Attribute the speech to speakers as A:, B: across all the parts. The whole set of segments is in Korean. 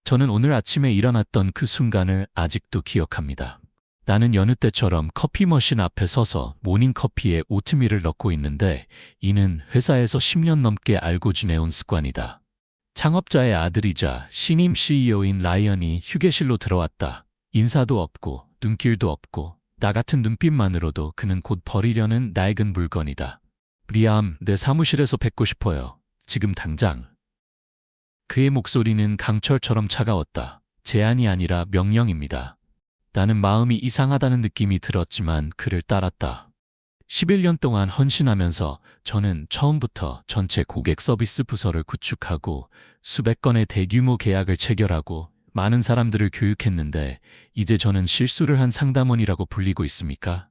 A: 저는 오늘 아침에 일어났던 그 순간을 아직도 기억합니다. 나는 여느 때처럼 커피 머신 앞에 서서 모닝커피에 오트밀을 넣고 있는데 이는 회사에서 10년 넘게 알고 지내온 습관이다. 창업자의 아들이자 신임 CEO인 라이언이 휴게실로 들어왔다. 인사도 없고 눈길도 없고 나 같은 눈빛만으로도 그는 곧 버리려는 낡은 물건이다. 리암, 내 사무실에서 뵙고 싶어요. 지금 당장. 그의 목소리는 강철처럼 차가웠다. 제안이 아니라 명령입니다. 나는 마음이 이상하다는 느낌이 들었지만 그를 따랐다. 11년 동안 헌신하면서 저는 처음부터 전체 고객 서비스 부서를 구축하고 수백 건의 대규모 계약을 체결하고 많은 사람들을 교육했는데 이제 저는 실수를 한 상담원이라고 불리고 있습니까?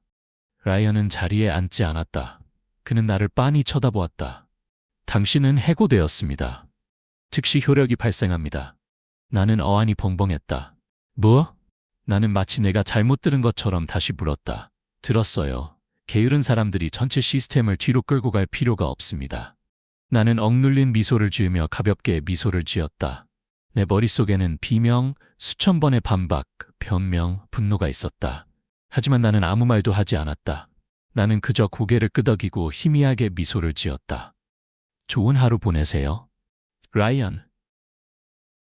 A: 라이언은 자리에 앉지 않았다. 그는 나를 빤히 쳐다보았다. 당신은 해고되었습니다. 즉시 효력이 발생합니다. 나는 어안이 벙벙했다. 뭐? 나는 마치 내가 잘못 들은 것처럼 다시 물었다. 들었어요. 게으른 사람들이 전체 시스템을 뒤로 끌고 갈 필요가 없습니다. 나는 억눌린 미소를 지으며 가볍게 미소를 지었다. 내 머릿속에는 비명, 수천 번의 반박, 변명, 분노가 있었다. 하지만 나는 아무 말도 하지 않았다. 나는 그저 고개를 끄덕이고 희미하게 미소를 지었다. 좋은 하루 보내세요. 라이언.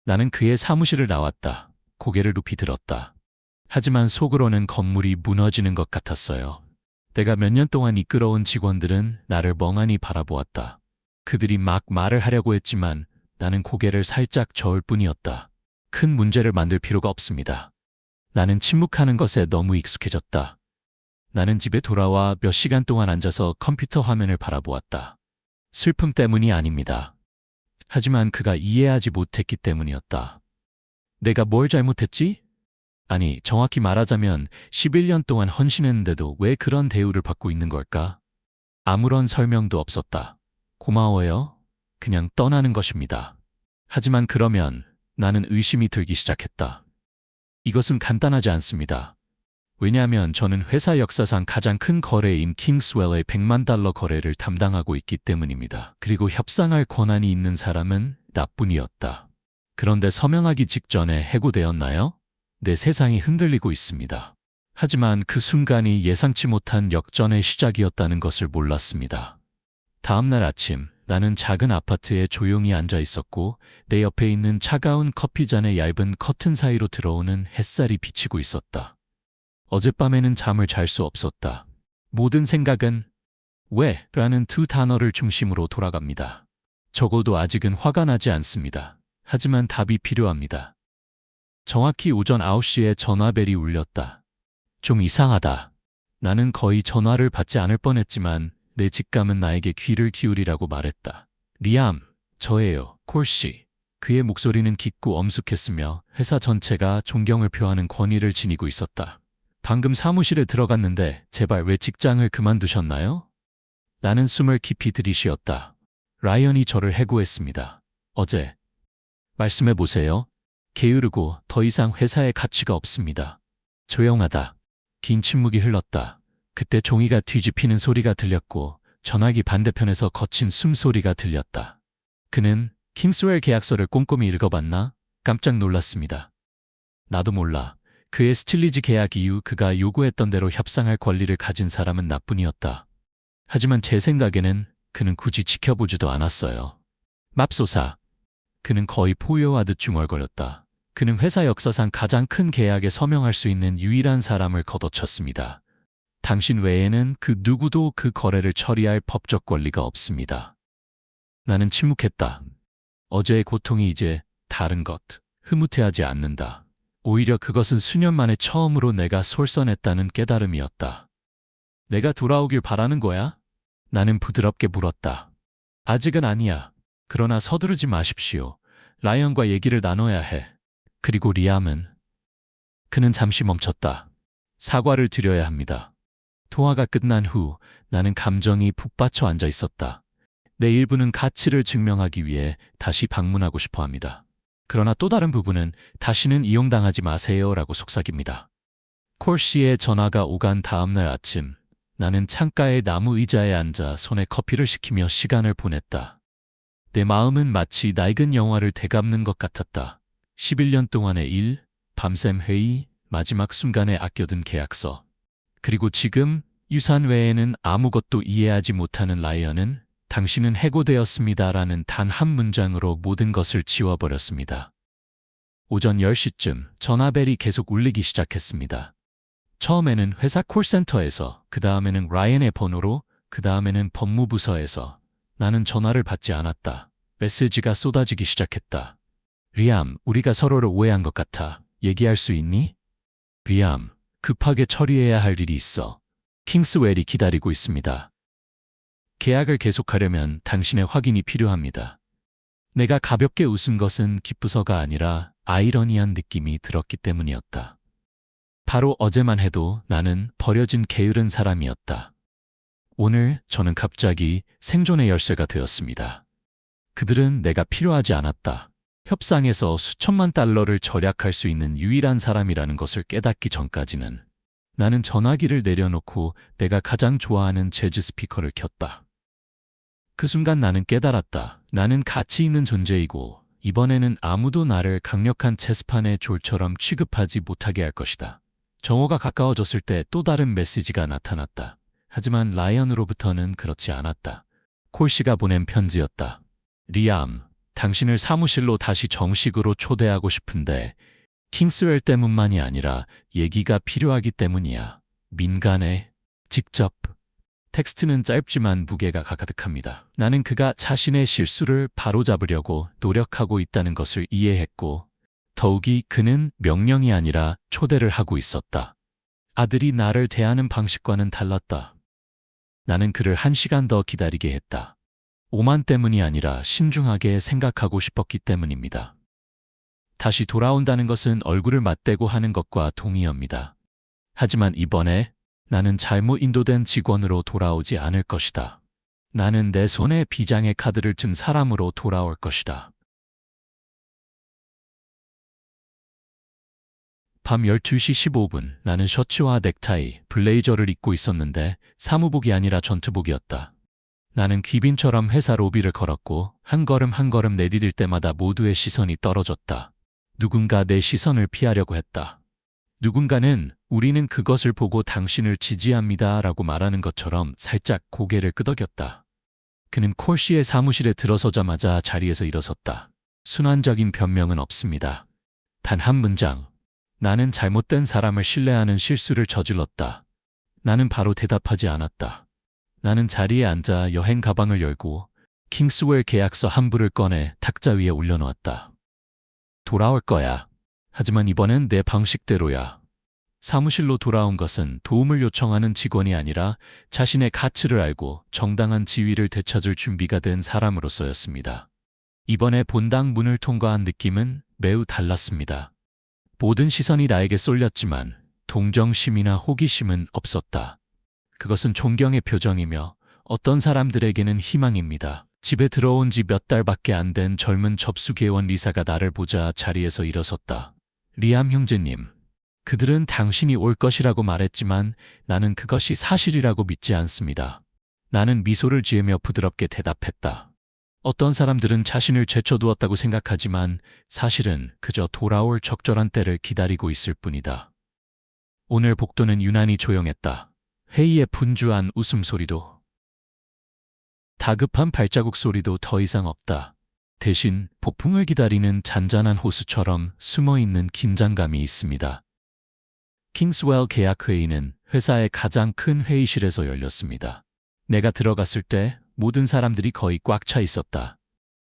A: 나는 그의 사무실을 나왔다. 고개를 높이 들었다. 하지만 속으로는 건물이 무너지는 것 같았어요. 내가 몇 년 동안 이끌어온 직원들은 나를 멍하니 바라보았다. 그들이 막 말을 하려고 했지만 나는 고개를 살짝 저을 뿐이었다. 큰 문제를 만들 필요가 없습니다. 나는 침묵하는 것에 너무 익숙해졌다. 나는 집에 돌아와 몇 시간 동안 앉아서 컴퓨터 화면을 바라보았다. 슬픔 때문이 아닙니다. 하지만 그가 이해하지 못했기 때문이었다. 내가 뭘 잘못했지? 아니, 정확히 말하자면 11년 동안 헌신했는데도 왜 그런 대우를 받고 있는 걸까? 아무런 설명도 없었다. 고마워요. 그냥 떠나는 것입니다. 하지만 그러면 나는 의심이 들기 시작했다. 이것은 간단하지 않습니다. 왜냐하면 저는 회사 역사상 가장 큰 거래인 킹스웰의 $100만 거래를 담당하고 있기 때문입니다. 그리고 협상할 권한이 있는 사람은 나뿐이었다. 그런데 서명하기 직전에 해고되었나요? 내 세상이 흔들리고 있습니다. 하지만 그 순간이 예상치 못한 역전의 시작이었다는 것을 몰랐습니다. 다음 날 아침, 나는 작은 아파트에 조용히 앉아 있었고 내 옆에 있는 차가운 커피잔의 얇은 커튼 사이로 들어오는 햇살이 비치고 있었다. 어젯밤에는 잠을 잘 수 없었다. 모든 생각은 왜? 라는 두 단어를 중심으로 돌아갑니다. 적어도 아직은 화가 나지 않습니다. 하지만 답이 필요합니다. 정확히 오전 9시에 전화벨이 울렸다. 좀 이상하다. 나는 거의 전화를 받지 않을 뻔했지만 내 직감은 나에게 귀를 기울이라고 말했다. 리암, 저예요, 콜씨. 그의 목소리는 깊고 엄숙했으며 회사 전체가 존경을 표하는 권위를 지니고 있었다. 방금 사무실에 들어갔는데 제발 왜 직장을 그만두셨나요? 나는 숨을 깊이 들이쉬었다. 라이언이 저를 해고했습니다. 어제. 말씀해보세요. 게으르고 더 이상 회사에 가치가 없습니다. 조용하다. 긴 침묵이 흘렀다. 그때 종이가 뒤집히는 소리가 들렸고 전화기 반대편에서 거친 숨소리가 들렸다. 그는 킹스웰 계약서를 꼼꼼히 읽어봤나? 깜짝 놀랐습니다. 나도 몰라. 그의 스틸리지 계약 이후 그가 요구했던 대로 협상할 권리를 가진 사람은 나뿐이었다. 하지만 제 생각에는 그는 굳이 지켜보지도 않았어요. 맙소사. 그는 거의 포효하듯 중얼거렸다. 그는 회사 역사상 가장 큰 계약에 서명할 수 있는 유일한 사람을 걷어쳤습니다. 당신 외에는 그 누구도 그 거래를 처리할 법적 권리가 없습니다. 나는 침묵했다. 어제의 고통이 이제 다른 것, 흐뭇해하지 않는다. 오히려 그것은 수년 만에 처음으로 내가 솔선했다는 깨달음이었다. 내가 돌아오길 바라는 거야? 나는 부드럽게 물었다. 아직은 아니야. 그러나 서두르지 마십시오. 라이언과 얘기를 나눠야 해. 그리고 리암은? 그는 잠시 멈췄다. 사과를 드려야 합니다. 통화가 끝난 후 나는 감정이 북받쳐 앉아 있었다. 내 일부는 가치를 증명하기 위해 다시 방문하고 싶어 합니다. 그러나 또 다른 부분은 다시는 이용당하지 마세요라고 속삭입니다. 콜씨의 전화가 오간 다음날 아침, 나는 창가의 나무 의자에 앉아 손에 커피를 식히며 시간을 보냈다. 내 마음은 마치 낡은 영화를 되갚는 것 같았다. 11년 동안의 일, 밤샘 회의, 마지막 순간에 아껴둔 계약서. 그리고 지금 유산 외에는 아무것도 이해하지 못하는 라이언은 당신은 해고되었습니다라는 단 한 문장으로 모든 것을 지워버렸습니다. 오전 10시쯤 전화벨이 계속 울리기 시작했습니다. 처음에는 회사 콜센터에서, 그 다음에는 라이언의 번호로, 그 다음에는 법무부서에서. 나는 전화를 받지 않았다. 메시지가 쏟아지기 시작했다. 리암, 우리가 서로를 오해한 것 같아. 얘기할 수 있니? 리암, 급하게 처리해야 할 일이 있어. 킹스웰이 기다리고 있습니다. 계약을 계속하려면 당신의 확인이 필요합니다. 내가 가볍게 웃은 것은 기쁘서가 아니라 아이러니한 느낌이 들었기 때문이었다. 바로 어제만 해도 나는 버려진 게으른 사람이었다. 오늘 저는 갑자기 생존의 열쇠가 되었습니다. 그들은 내가 필요하지 않았다. 협상에서 수천만 달러를 절약할 수 있는 유일한 사람이라는 것을 깨닫기 전까지는. 나는 전화기를 내려놓고 내가 가장 좋아하는 재즈 스피커를 켰다. 그 순간 나는 깨달았다. 나는 가치 있는 존재이고 이번에는 아무도 나를 강력한 체스판의 졸처럼 취급하지 못하게 할 것이다. 정오가 가까워졌을 때 또 다른 메시지가 나타났다. 하지만 라이언으로부터는 그렇지 않았다. 콜씨가 보낸 편지였다. 리암, 당신을 사무실로 다시 정식으로 초대하고 싶은데 킹스웰 때문만이 아니라 얘기가 필요하기 때문이야. 민간해. 직접. 텍스트는 짧지만 무게가 가득합니다. 나는 그가 자신의 실수를 바로잡으려고 노력하고 있다는 것을 이해했고 더욱이 그는 명령이 아니라 초대를 하고 있었다. 아들이 나를 대하는 방식과는 달랐다. 나는 그를 1시간 더 기다리게 했다. 오만 때문이 아니라 신중하게 생각하고 싶었기 때문입니다. 다시 돌아온다는 것은 얼굴을 맞대고 하는 것과 동의합니다. 하지만 이번에 나는 잘못 인도된 직원으로 돌아오지 않을 것이다. 나는 내 손에 비장의 카드를 든 사람으로 돌아올 것이다. 밤 12시 15분 나는 셔츠와 넥타이, 블레이저를 입고 있었는데 사무복이 아니라 전투복이었다. 나는 귀빈처럼 회사 로비를 걸었고 한 걸음 한 걸음 내디딜 때마다 모두의 시선이 떨어졌다. 누군가 내 시선을 피하려고 했다. 누군가는 우리는 그것을 보고 당신을 지지합니다 라고 말하는 것처럼 살짝 고개를 끄덕였다. 그는 콜씨의 사무실에 들어서자마자 자리에서 일어섰다. 순환적인 변명은 없습니다. 단 한 문장. 나는 잘못된 사람을 신뢰하는 실수를 저질렀다. 나는 바로 대답하지 않았다. 나는 자리에 앉아 여행 가방을 열고 킹스웰 계약서 한 부를 꺼내 탁자 위에 올려놓았다. 돌아올 거야. 하지만 이번엔 내 방식대로야. 사무실로 돌아온 것은 도움을 요청하는 직원이 아니라 자신의 가치를 알고 정당한 지위를 되찾을 준비가 된 사람으로서였습니다. 이번에 본당 문을 통과한 느낌은 매우 달랐습니다. 모든 시선이 나에게 쏠렸지만 동정심이나 호기심은 없었다. 그것은 존경의 표정이며 어떤 사람들에게는 희망입니다. 집에 들어온 지 몇 달밖에 안 된 젊은 접수개원 리사가 나를 보자 자리에서 일어섰다. 리암 형제님, 그들은 당신이 올 것이라고 말했지만 나는 그것이 사실이라고 믿지 않습니다. 나는 미소를 지으며 부드럽게 대답했다. 어떤 사람들은 자신을 제쳐두었다고 생각하지만 사실은 그저 돌아올 적절한 때를 기다리고 있을 뿐이다. 오늘 복도는 유난히 조용했다. 회의의 분주한 웃음소리도 다급한 발자국 소리도 더 이상 없다. 대신 폭풍을 기다리는 잔잔한 호수처럼 숨어있는 긴장감이 있습니다. 킹스웰 계약회의는 회사의 가장 큰 회의실에서 열렸습니다. 내가 들어갔을 때 모든 사람들이 거의 꽉 차 있었다.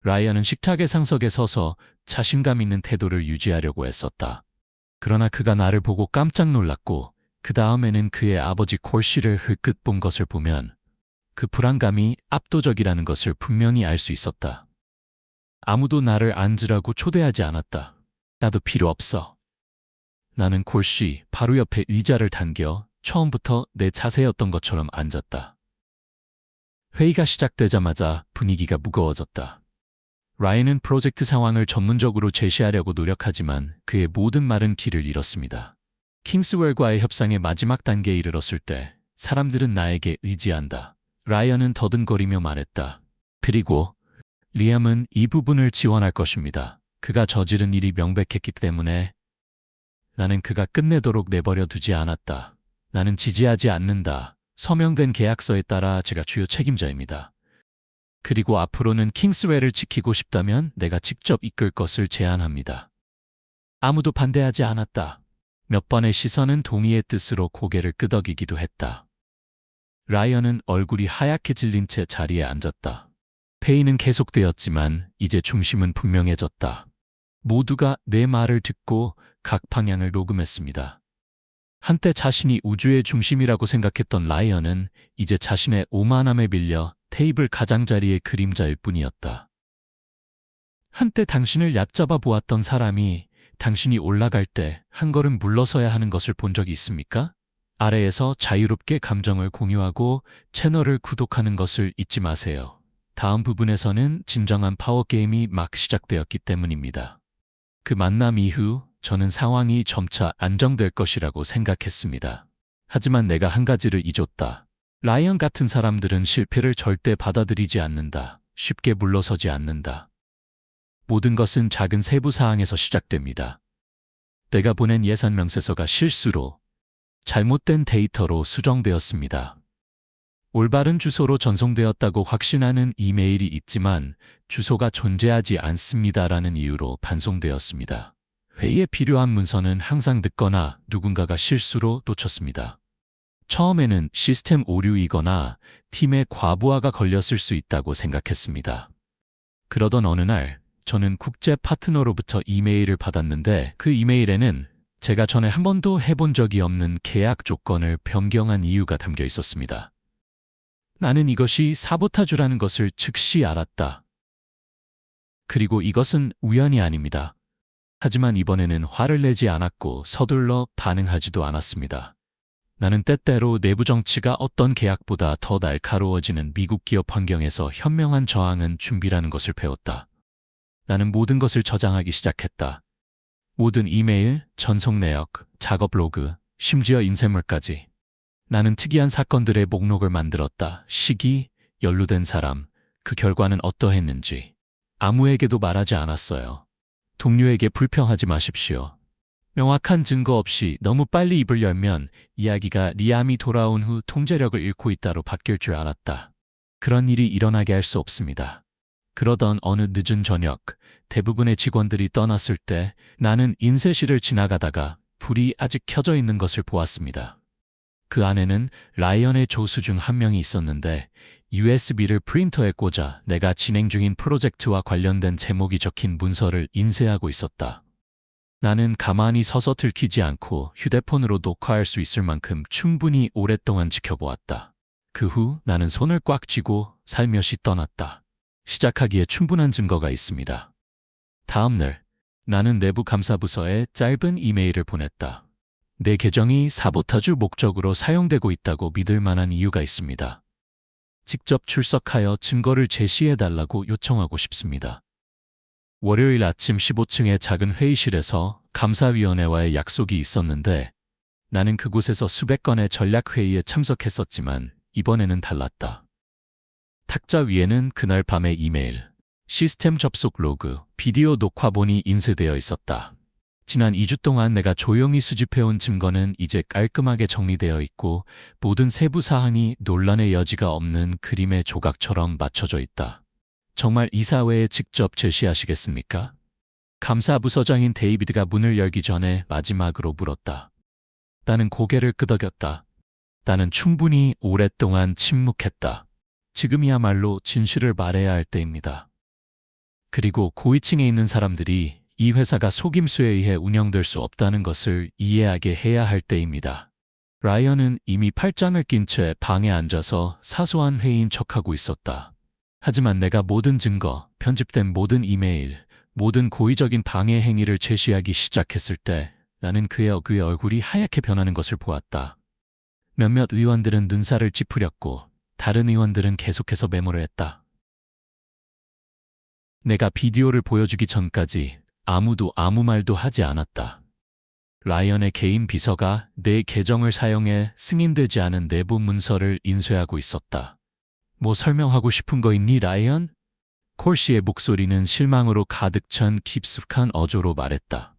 A: 라이언은 식탁의 상석에 서서 자신감 있는 태도를 유지하려고 애썼다. 그러나 그가 나를 보고 깜짝 놀랐고 그 다음에는 그의 아버지 콜씨를 흘끗 본 것을 보면 그 불안감이 압도적이라는 것을 분명히 알 수 있었다. 아무도 나를 앉으라고 초대하지 않았다. 나도 필요 없어. 나는 콜씨 바로 옆에 의자를 당겨 처음부터 내 자세였던 것처럼 앉았다. 회의가 시작되자마자 분위기가 무거워졌다. 라이언은 프로젝트 상황을 전문적으로 제시하려고 노력하지만 그의 모든 말은 길을 잃었습니다. 킹스웰과의 협상의 마지막 단계에 이르렀을 때 사람들은 나에게 의지한다. 라이언은 더듬거리며 말했다. 그리고 리암은 이 부분을 지원할 것입니다. 그가 저지른 일이 명백했기 때문에 나는 그가 끝내도록 내버려 두지 않았다. 나는 지지하지 않는다. 서명된 계약서에 따라 제가 주요 책임자입니다. 그리고 앞으로는 킹스웨를 지키고 싶다면 내가 직접 이끌 것을 제안합니다. 아무도 반대하지 않았다. 몇 번의 시선은 동의의 뜻으로 고개를 끄덕이기도 했다. 라이언은 얼굴이 하얗게 질린 채 자리에 앉았다. 회의는 계속되었지만 이제 중심은 분명해졌다. 모두가 내 말을 듣고 각 방향을 녹음했습니다. 한때 자신이 우주의 중심이라고 생각했던 라이언은 이제 자신의 오만함에 밀려 테이블 가장자리의 그림자일 뿐이었다. 한때 당신을 얕잡아 보았던 사람이 당신이 올라갈 때 한 걸음 물러서야 하는 것을 본 적이 있습니까? 아래에서 자유롭게 감정을 공유하고 채널을 구독하는 것을 잊지 마세요. 다음 부분에서는 진정한 파워게임이 막 시작되었기 때문입니다. 그 만남 이후 저는 상황이 점차 안정될 것이라고 생각했습니다. 하지만 내가 한 가지를 잊었다. 라이언 같은 사람들은 실패를 절대 받아들이지 않는다. 쉽게 물러서지 않는다. 모든 것은 작은 세부 사항에서 시작됩니다. 내가 보낸 예산 명세서가 실수로 잘못된 데이터로 수정되었습니다. 올바른 주소로 전송되었다고 확신하는 이메일이 있지만 주소가 존재하지 않습니다라는 이유로 반송되었습니다. 회의에 필요한 문서는 항상 늦거나 누군가가 실수로 놓쳤습니다. 처음에는 시스템 오류이거나 팀의 과부하가 걸렸을 수 있다고 생각했습니다. 그러던 어느 날 저는 국제 파트너로부터 이메일을 받았는데 그 이메일에는 제가 전에 한 번도 해본 적이 없는 계약 조건을 변경한 이유가 담겨 있었습니다. 나는 이것이 사보타주라는 것을 즉시 알았다. 그리고 이것은 우연이 아닙니다. 하지만 이번에는 화를 내지 않았고 서둘러 반응하지도 않았습니다. 나는 때때로 내부 정치가 어떤 계약보다 더 날카로워지는 미국 기업 환경에서 현명한 저항은 준비라는 것을 배웠다. 나는 모든 것을 저장하기 시작했다. 모든 이메일, 전송 내역, 작업 로그, 심지어 인쇄물까지. 나는 특이한 사건들의 목록을 만들었다. 시기, 연루된 사람, 그 결과는 어떠했는지. 아무에게도 말하지 않았어요. 동료에게 불평하지 마십시오. 명확한 증거 없이 너무 빨리 입을 열면 이야기가 리암이 돌아온 후 통제력을 잃고 있다로 바뀔 줄 알았다. 그런 일이 일어나게 할 수 없습니다. 그러던 어느 늦은 저녁, 대부분의 직원들이 떠났을 때 나는 인쇄실을 지나가다가 불이 아직 켜져 있는 것을 보았습니다. 그 안에는 라이언의 조수 중 한 명이 있었는데 USB를 프린터에 꽂아 내가 진행 중인 프로젝트와 관련된 제목이 적힌 문서를 인쇄하고 있었다. 나는 가만히 서서 들키지 않고 휴대폰으로 녹화할 수 있을 만큼 충분히 오랫동안 지켜보았다. 그 후 나는 손을 꽉 쥐고 살며시 떠났다. 시작하기에 충분한 증거가 있습니다. 다음 날, 나는 내부 감사부서에 짧은 이메일을 보냈다. 내 계정이 사보타주 목적으로 사용되고 있다고 믿을 만한 이유가 있습니다. 직접 출석하여 증거를 제시해달라고 요청하고 싶습니다. 월요일 아침 15층의 작은 회의실에서 감사위원회와의 약속이 있었는데 나는 그곳에서 수백 건의 전략회의에 참석했었지만 이번에는 달랐다. 탁자 위에는 그날 밤의 이메일, 시스템 접속 로그, 비디오 녹화본이 인쇄되어 있었다. 지난 2주 동안 내가 조용히 수집해온 증거는 이제 깔끔하게 정리되어 있고 모든 세부 사항이 논란의 여지가 없는 그림의 조각처럼 맞춰져 있다. 정말 이사회에 직접 제시하시겠습니까? 감사부서장인 데이비드가 문을 열기 전에 마지막으로 물었다. 나는 고개를 끄덕였다. 나는 충분히 오랫동안 침묵했다. 지금이야말로 진실을 말해야 할 때입니다. 그리고 고위층에 있는 사람들이 이 회사가 속임수에 의해 운영될 수 없다는 것을 이해하게 해야 할 때입니다. 라이언은 이미 팔짱을 낀 채 방에 앉아서 사소한 회의인 척하고 있었다. 하지만 내가 모든 증거, 편집된 모든 이메일, 모든 고의적인 방해 행위를 제시하기 시작했을 때 나는 그의 얼굴이 하얗게 변하는 것을 보았다. 몇몇 의원들은 눈살을 찌푸렸고 다른 의원들은 계속해서 메모를 했다. 내가 비디오를 보여주기 전까지 아무도 아무 말도 하지 않았다. 라이언의 개인 비서가 내 계정을 사용해 승인되지 않은 내부 문서를 인쇄하고 있었다. 뭐 설명하고 싶은 거 있니, 라이언? 콜 씨의 목소리는 실망으로 가득 찬 깊숙한 어조로 말했다.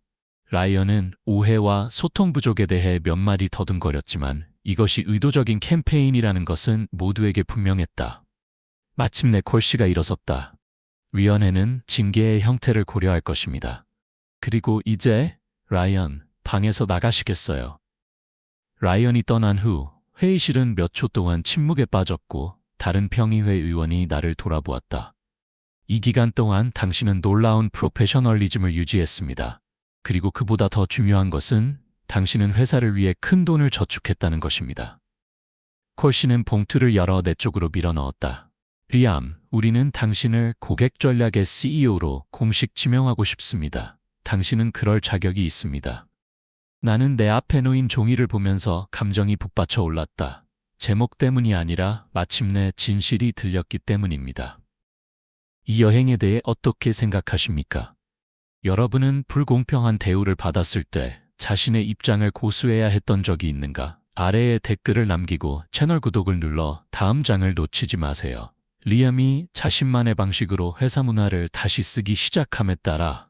A: 라이언은 오해와 소통 부족에 대해 몇 마디 더듬거렸지만 이것이 의도적인 캠페인이라는 것은 모두에게 분명했다. 마침내 콜 씨가 일어섰다. 위원회는 징계의 형태를 고려할 것입니다. 그리고 이제 라이언, 방에서 나가시겠어요. 라이언이 떠난 후 회의실은 몇 초 동안 침묵에 빠졌고 다른 평의회 의원이 나를 돌아보았다. 이 기간 동안 당신은 놀라운 프로페셔널리즘을 유지했습니다. 그리고 그보다 더 중요한 것은 당신은 회사를 위해 큰 돈을 저축했다는 것입니다. 콜 씨는 봉투를 열어 내 쪽으로 밀어넣었다. 리암, 우리는 당신을 고객 전략의 CEO로 공식 지명하고 싶습니다. 당신은 그럴 자격이 있습니다. 나는 내 앞에 놓인 종이를 보면서 감정이 북받쳐 올랐다. 제목 때문이 아니라 마침내 진실이 들렸기 때문입니다. 이 여행에 대해 어떻게 생각하십니까? 여러분은 불공평한 대우를 받았을 때 자신의 입장을 고수해야 했던 적이 있는가? 아래에 댓글을 남기고 채널 구독을 눌러 다음 장을 놓치지 마세요. 리암이 자신만의 방식으로 회사 문화를 다시 쓰기 시작함에 따라